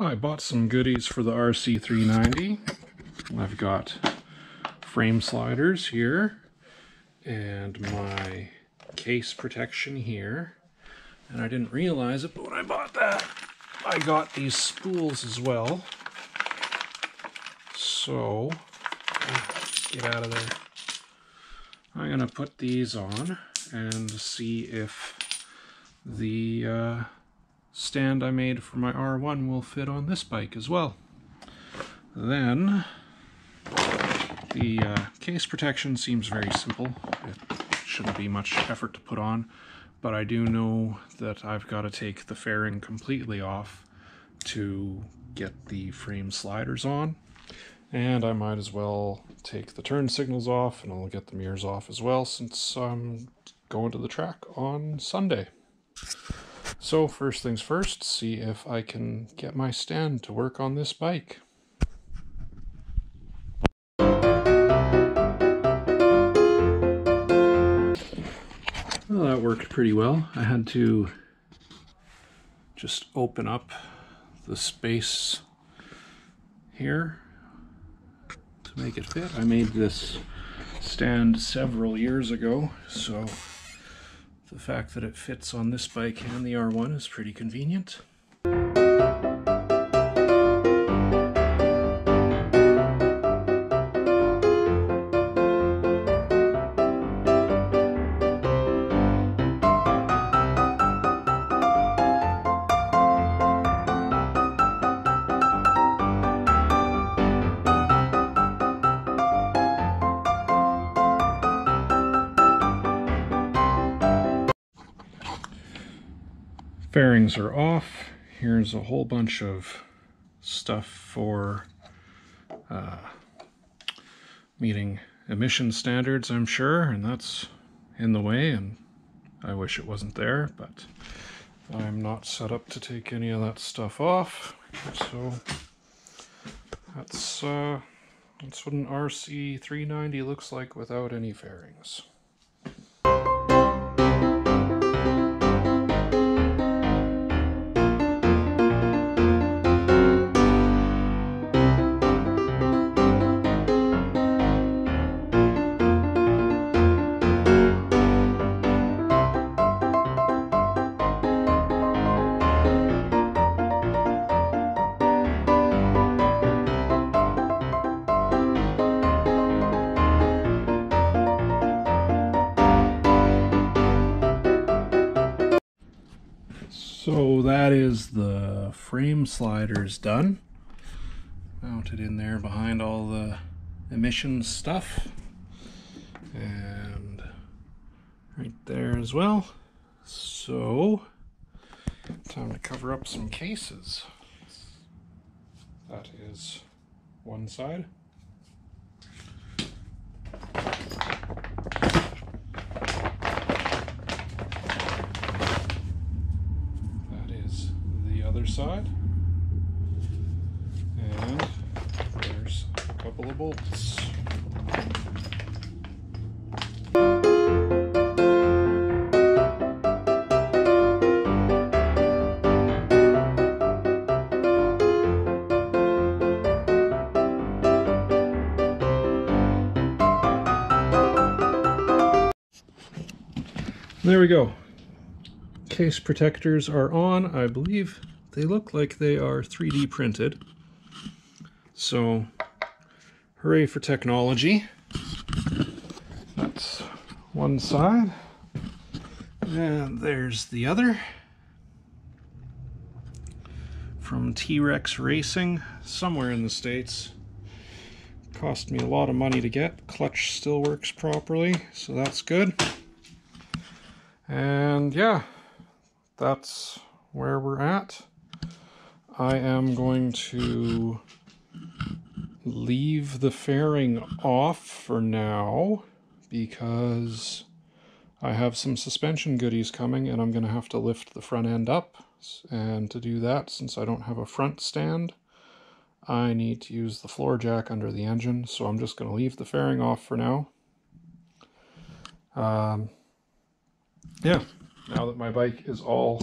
I bought some goodies for the RC390. I've got frame sliders here and my case protection here. And I didn't realize it, but when I bought that, I got these spools as well. So, get out of there. I'm gonna put these on and see if the stand I made for my R1 will fit on this bike as well. Then the case protection seems very simple. It shouldn't be much effort to put on, but I do know that I've got to take the fairing completely off to get the frame sliders on, and I might as well take the turn signals off, and I'll get the mirrors off as well since I'm going to the track on Sunday. So first things first, see if I can get my stand to work on this bike. Well, that worked pretty well. I had to just open up the space here to make it fit. I made this stand several years ago, so the fact that it fits on this bike and the R1 is pretty convenient. Fairings are off. Here's a whole bunch of stuff for meeting emission standards, I'm sure, and that's in the way, and I wish it wasn't there, but I'm not set up to take any of that stuff off. So that's what an RC390 looks like without any fairings. So that is the frame sliders done. Mounted in there behind all the emissions stuff. And right there as well. So, time to cover up some cases. That is one side. Other side, and there's a couple of bolts. There we go. Case protectors are on, I believe. They look like they are 3D printed. So, hooray for technology. That's one side. And there's the other. From T-Rex Racing, somewhere in the States. Cost me a lot of money to get. Clutch still works properly, so that's good. And yeah, that's where we're at. I am going to leave the fairing off for now because I have some suspension goodies coming and I'm going to have to lift the front end up. And to do that, since I don't have a front stand, I need to use the floor jack under the engine. So I'm just going to leave the fairing off for now. Yeah, now that my bike is all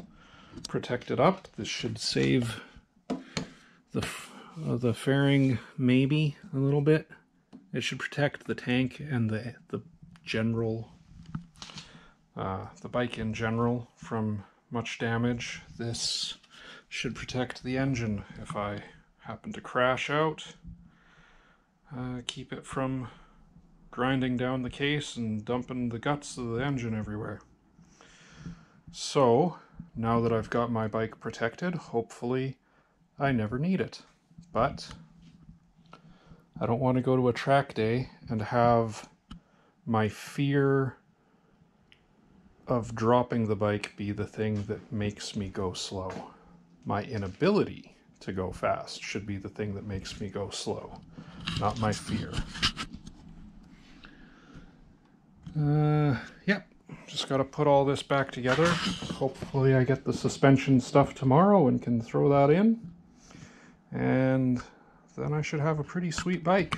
protected up, this should save The fairing, maybe a little bit. It should protect the tank and the general, the bike in general from much damage. This should protect the engine if I happen to crash out. Keep it from grinding down the case and dumping the guts of the engine everywhere. So, now that I've got my bike protected, hopefully I never need it. But I don't want to go to a track day and have my fear of dropping the bike be the thing that makes me go slow. My inability to go fast should be the thing that makes me go slow, not my fear. Yep, just got to put all this back together. Hopefully I get the suspension stuff tomorrow and can throw that in. And then I should have a pretty sweet bike.